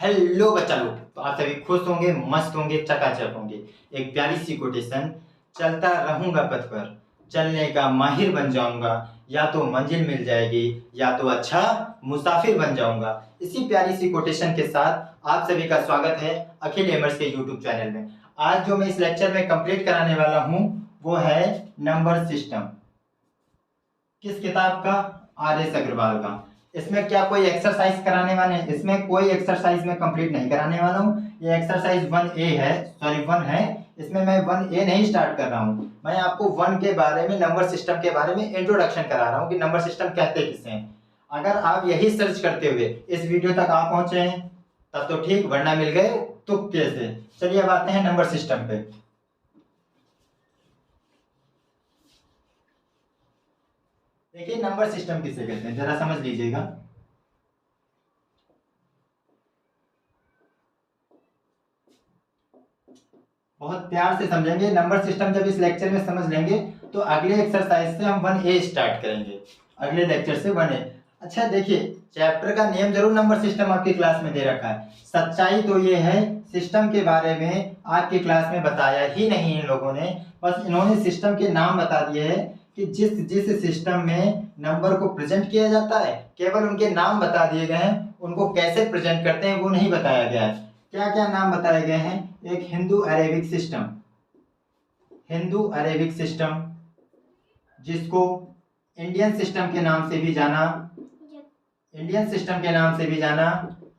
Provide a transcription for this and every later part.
Hello बच्चा लोग, तो आप सभी खुश होंगे, मस्त होंगे, चकाचक होंगे। एक प्यारी सी कोटेशन, चलता रहूंगा पथ पर, चलने का माहिर बन जाऊंगा, या तो मंजिल मिल जाएगी या तो अच्छा मुसाफिर बन जाऊंगा। इसी प्यारी सी कोटेशन के साथ आप सभी का स्वागत है अखिल एमर्स के यूट्यूब चैनल में। आज जो मैं इस लेक्चर में कंप्लीट कराने वाला हूं वो है नंबर सिस्टम। किस किताब का? आर.एस. अग्रवाल का। इसमें क्या कोई एक्सरसाइज कराने वाले हैं? इसमें कोई एक्सरसाइज में कंप्लीट नहीं कराने वाला हूँ। ये एक्सरसाइज 1A है, सॉरी 1 है। इसमें मैं 1A नहीं स्टार्ट कर रहा हूँ, मैं आपको 1 के बारे में, नंबर सिस्टम के बारे में इंट्रोडक्शन करा रहा हूँ कि नंबर सिस्टम कहते किसे हैं। अगर आप यही सर्च करते हुए इस वीडियो तक आप पहुंचे हैं तब तो ठीक, वरना मिल गए तुक्के से। चलिए अब आते हैं नंबर सिस्टम पे। देखिए नंबर सिस्टम किसे कहते हैं, जरा समझ लीजिएगा। बहुत प्यार से समझेंगे। नंबर सिस्टम जब इस लेक्चर में समझ लेंगे तो अगले एक्सरसाइज से हम 1A स्टार्ट करेंगे, अगले लेक्चर से 1A। अच्छा देखिए, चैप्टर का नेम जरूर नंबर सिस्टम आपकी क्लास में दे रखा है। सच्चाई तो ये है, सिस्टम के बारे में आपकी क्लास में बताया ही नहीं इन लोगों ने। बस इन्होंने सिस्टम के नाम बता दिए हैं कि जिस जिस सिस्टम में नंबर को प्रेजेंट किया जाता है, केवल उनके नाम बता दिए गए हैं। उनको कैसे प्रेजेंट करते हैं वो नहीं बताया गया है। क्या क्या नाम बताए गए हैं? एक Hindu Arabic system, Hindu Arabic system, जिसको इंडियन सिस्टम के नाम से भी जाना, इंडियन सिस्टम के नाम से भी जाना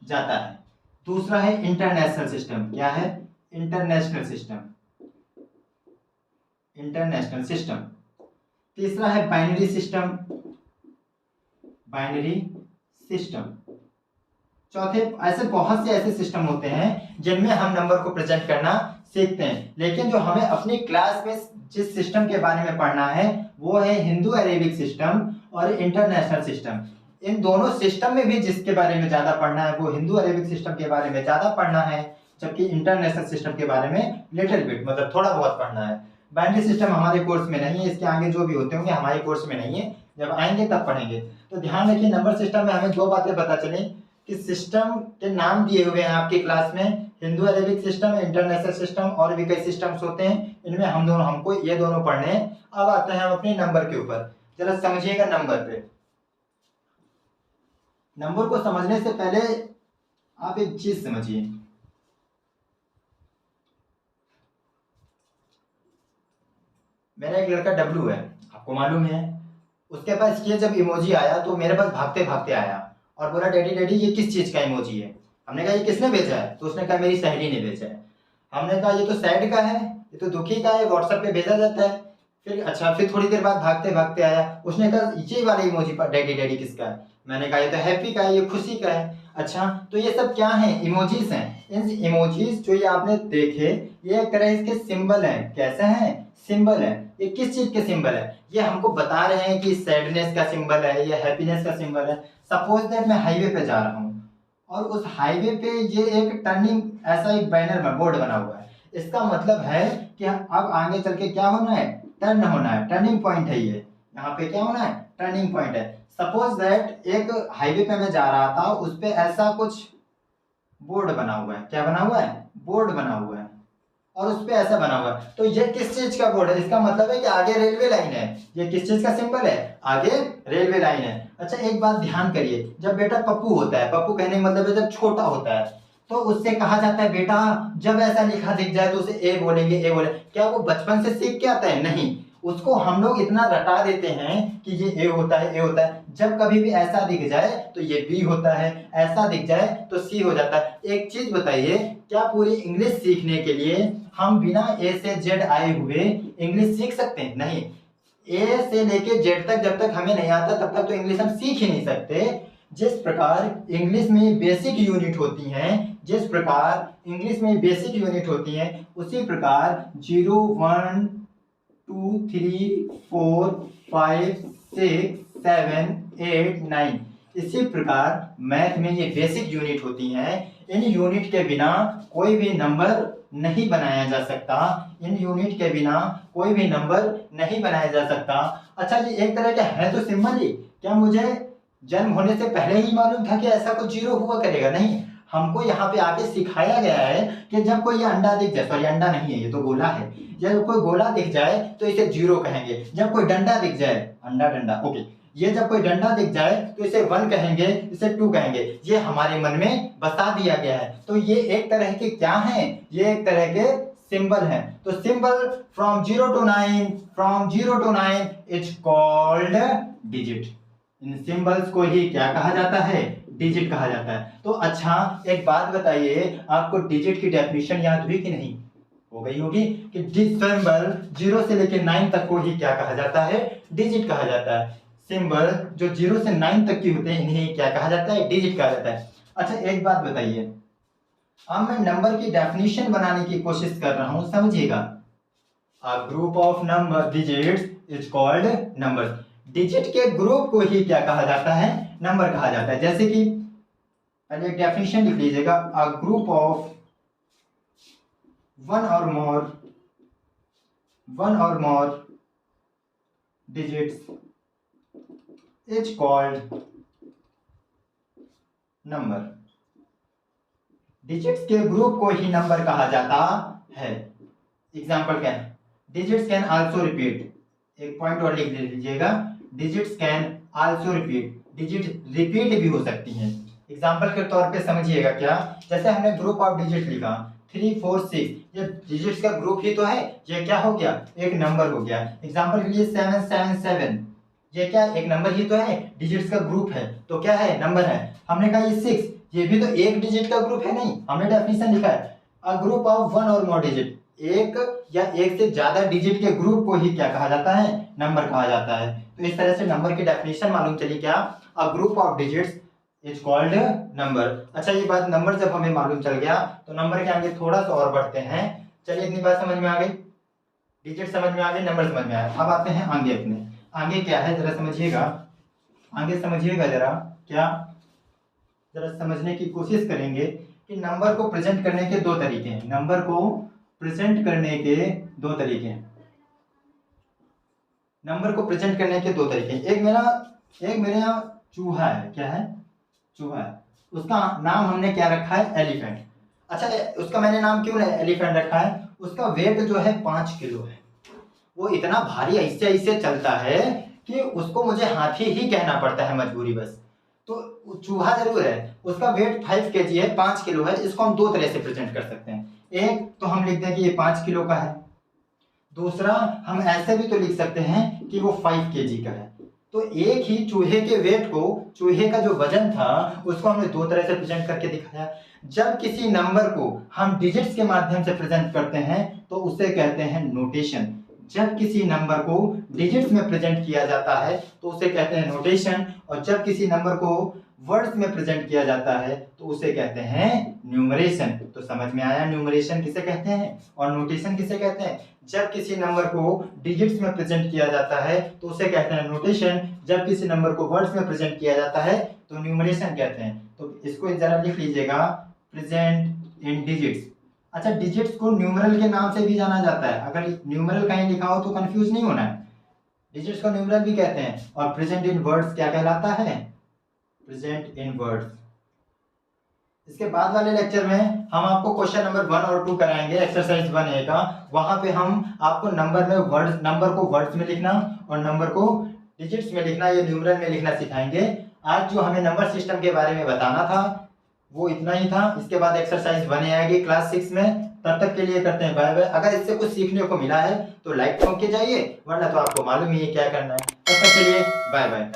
जाता है। दूसरा है इंटरनेशनल सिस्टम। क्या है? International system, international system. तीसरा है बाइनरी सिस्टम, बाइनरी सिस्टम। चौथे, ऐसे बहुत से ऐसे सिस्टम होते हैं जिनमें हम नंबर को प्रेजेंट करना सीखते हैं, लेकिन जो हमें अपनी क्लास में जिस सिस्टम के बारे में पढ़ना है वो है हिंदू अरेबिक सिस्टम और इंटरनेशनल सिस्टम। इन दोनों सिस्टम में भी जिसके बारे में ज्यादा पढ़ना है वो हिंदू अरेबिक सिस्टम के बारे में ज्यादा पढ़ना है, जबकि इंटरनेशनल सिस्टम के बारे में लिटिल बिट, मतलब थोड़ा बहुत पढ़ना है। बाइनरी सिस्टम हमारे कोर्स में नहीं है, इसके आगे जो भी होते होंगे हमारे कोर्स में नहीं है, जब आएंगे तब पढ़ेंगे। तो ध्यान रखिए, नंबर सिस्टम में हमें दो बातें पता चली कि सिस्टम के नाम दिए हुए हैं आपकी क्लास में, Hindu Arabic system, international system, और भी कई सिस्टम्स होते हैं। इनमें हमको ये दोनों पढ़ने हैं। अब आते हैं हम अपने नंबर के ऊपर, जरा समझिएगा नंबर पे। नंबर को समझने से पहले आप एक चीज समझिए। मेरा एक लड़का डब्लू है, आपको मालूम है। उसके पास ये जब इमोजी आया तो मेरे पास भागते भागते आया और बोला डैडी डैडी ये किस चीज का इमोजी है। हमने कहा ये किसने भेजा है? तो उसने कहा मेरी सहेली ने भेजा है। हमने कहा ये तो सैड का है, ये तो दुखी का है, व्हाट्सएप पे भेजा जाता है। फिर थोड़ी देर बाद भागते भागते आया, उसने कहा ये वाला इमोजी पर डैडी डैडी किसका है? मैंने कहा ये तो हैप्पी का है, ये खुशी का है। अच्छा तो ये सब क्या है? इमोजीज हैं। इन इमोजीज जो ये आपने देखे, ये एक तरह इसके सिंबल हैं। कैसे हैं? सिंबल है। ये किस चीज के सिंबल है? ये हमको बता रहे हैं कि सैडनेस का सिंबल है, ये हैप्पीनेस का सिंबल है। सपोज दैट मैं हाईवे पे जा रहा हूँ और उस हाईवे पे ये एक टर्निंग, ऐसा एक बैनर में बोर्ड बना हुआ है। इसका मतलब है कि अब आगे चल के क्या होना है? टर्न होना है, टर्निंग पॉइंट है ये। यहाँ पे क्या होना है? टर्निंग पॉइंट है। सपोज दैट एक हाईवे पे मैं जा रहा था, उस पे ऐसा कुछ बोर्ड बना हुआ है। क्या बना हुआ है? बोर्ड बना हुआ है, और उस पे ऐसा बना हुआ है। तो ये किस चीज का बोर्ड है? इसका मतलब है कि आगे रेलवे लाइन है। ये किस चीज का सिंबल है? आगे रेलवे लाइन है। अच्छा एक बात ध्यान करिए, जब बेटा पप्पू होता है, पप्पू कहने का मतलब है जब छोटा होता है, तो उससे कहा जाता है बेटा जब ऐसा लिखा दिख जाए तो उसे ए बोलेंगे, ए बोले। क्या वो बचपन से सीख के आता है? नहीं, उसको हम लोग इतना रटा देते हैं कि ये ए होता है, ए होता है। जब कभी भी ऐसा दिख जाए तो ये बी होता है, ऐसा दिख जाए तो सी हो जाता है। एक चीज बताइए, क्या पूरी इंग्लिश सीखने के लिए हम बिना ए से जेड आए हुए इंग्लिश सीख सकते हैं? नहीं। ए से लेके जेड तक जब तक हमें नहीं आता तब तक तो इंग्लिश हम सीख ही नहीं सकते। जिस प्रकार इंग्लिश में बेसिक यूनिट होती हैं, जिस प्रकार इंग्लिश में बेसिक यूनिट होती हैं, उसी प्रकार 0 1 2 3 4 5 6 7 8 9, इसी प्रकार मैथ में ये बेसिक यूनिट होती हैं। इन यूनिट के बिना कोई भी नंबर नहीं बनाया जा सकता, इन यूनिट के बिना कोई भी नंबर नहीं बनाया जा सकता। अच्छा जी, एक तरह का है तो सिंबल ही। क्या मुझे जन्म होने से पहले ही मालूम था कि ऐसा कुछ जीरो हुआ करेगा? नहीं, हमको यहाँ पे आके सिखाया गया है कि जब कोई ये अंडा दिख जाए, सॉरी अंडा नहीं है ये तो गोला है, जब कोई गोला दिख जाए तो इसे 0 कहेंगे, जब कोई डंडा दिख जाए, अंडा डंडा ओके, ये जब कोई डंडा दिख जाए तो इसे 1 कहेंगे, इसे 2 कहेंगे, ये हमारे मन में बता दिया गया है। तो ये एक तरह के क्या हैं, ये एक तरह के सिंबल हैं। तो symbol from 0 to 9 is called digit. In symbols को ही क्या कहा जाता है, डिजिट कहा जाता है। तो अच्छा एक बात बताइए, आपको डिजिट की डेफिनेशन याद हुई कि नहीं, हो गई होगी कि सिंबल 0 से लेकर 9 तक को ही क्या कहा जाता है, डिजिट कहा जाता है। सिंबल जो 0 से 9 तक की होते हैं इन्हें क्या कहा जाता है, डिजिट कहा जाता है। अच्छा एक बात बताइए, अब मैं नंबर की डेफिनेशन बनाने की कोशिश कर रहा हूं, समझिएगा। A group of number digits is called number. Digit के ग्रुप को ही क्या कहा जाता है, नंबर कहा जाता है। जैसे कि पहले एक डेफिनेशन लिख लीजिएगा, अ ग्रुप ऑफ वन और मोर digits is called number. Digits के ग्रुप को ही नंबर कहा जाता है। एग्जाम्पल क्या है, डिजिट्स कैन आल्सो रिपीट, एक पॉइंट और लिख लीजिएगा, digits can also repeat, digit repeat भी हो सकती हैं। एग्जाम्पल के तौर पे समझिएगा क्या, जैसे हमने ग्रुप ऑफ डिजिट लिखा 3 4 6, ये डिजिट्स का ग्रुप ही तो है, ये क्या हो गया, एक नंबर हो गया। एग्जाम्पल के लिए 7 7 7, ये क्या एक नंबर ही तो है, डिजिट्स का ग्रुप है तो क्या है, नंबर है। हमने कहा ये 6, ये भी तो एक डिजिट का ग्रुप है, नहीं हमने डेफिनेशन लिखा है अ ग्रुप ऑफ वन और मोर डिजिट, एक या एक से ज्यादा डिजिट के ग्रुप को ही क्या कहा जाता है, नंबर कहा जाता है। तो इस तरह से नंबर की डेफिनेशन मालूम चली क्या, a group of digits is called number. अच्छा ये बात नंबर जब हमें मालूम चल गया तो नंबर के आगे थोड़ा सा और बढ़ते हैं। चलिए इतनी बात समझ में आ गई, डिजिट समझ में आ गई, नंबर समझ में आया। अब आते हैं आगे, अपने आगे क्या है जरा समझिएगा, आगे समझिएगा जरा, क्या जरा समझने की कोशिश करेंगे कि नंबर को प्रेजेंट करने के 2 तरीके हैं। नंबर को प्रेजेंट करने के 2 तरीके हैं, नंबर को प्रेजेंट करने के 2 तरीके हैं। एक मेरे यहाँ चूहा है, क्या है, चूहा है, उसका नाम हमने क्या रखा है, एलिफेंट। अच्छा उसका मैंने नाम क्यों एलिफेंट रखा है, उसका वेट जो है 5 किलो है, वो इतना भारी ऐसे ऐसे चलता है कि उसको मुझे हाथी ही कहना पड़ता है मजबूरी बस। तो चूहा जरूर है, उसका वेट 5 kg है, 5 किलो है। इसको हम 2 तरह से प्रेजेंट कर सकते हैं। एक तो हम लिख दें कि ये 5 किलो का है, दूसरा हम ऐसे भी तो लिख सकते हैं कि वो 5 kg का है। तो एक ही चूहे के वेट को, चूहे का जो वजन था उसको हमने 2 तरह से प्रेजेंट करके दिखाया। जब किसी नंबर को हम डिजिट्स के माध्यम से प्रेजेंट करते हैं तो उसे कहते हैं नोटेशन। जब किसी नंबर को डिजिट्स में प्रेजेंट किया जाता है तो उसे कहते हैं नोटेशन, और जब किसी नंबर को वर्ड्स में प्रेजेंट किया जाता है तो उसे कहते हैं न्यूमरेशन। तो समझ में आया न्यूमरेशन किसे कहते हैं और नोटेशन किसे कहते हैं। जब किसी नंबर को डिजिट्स में प्रेजेंट किया जाता है तो उसे कहते हैं नोटेशन, जब किसी नंबर को वर्ड्स में प्रेजेंट किया जाता है तो न्यूमरेशन कहते हैं। तो इसको जरा लिख लीजिएगा, प्रेजेंट इन डिजिट्स। अच्छा डिजिट्स को न्यूमरल के नाम से भी जाना जाता है, अगर न्यूमरल कहीं लिखा हो तो कंफ्यूज नहीं होना है। डिजिट्स को न्यूमरल भी कहते हैं। और प्रेजेंट इन वर्ड्स क्या कहलाता है, प्रेजेंट इन वर्ड्स। इसके बाद वाले लेक्चर में हम आपको क्वेश्चन नंबर 1 और 2 कराएंगे, एक्सरसाइज 1A का। वहां पे हम आपको नंबर को वर्ड्स में लिखना और नंबर को डिजिट्स में लिखना, ये न्यूमरल में लिखना सिखाएंगे। आज जो हमें नंबर सिस्टम के बारे में बताना था वो इतना ही था। इसके बाद एक्सरसाइज 1A आएगी क्लास 6 में। तब तक के लिए करते हैं बाय बाय। अगर इससे कुछ सीखने को मिला है तो लाइक ठोक के जाइए, वरना तो आपको मालूम ही है क्या करना है। तब तक के लिए बाय बाय।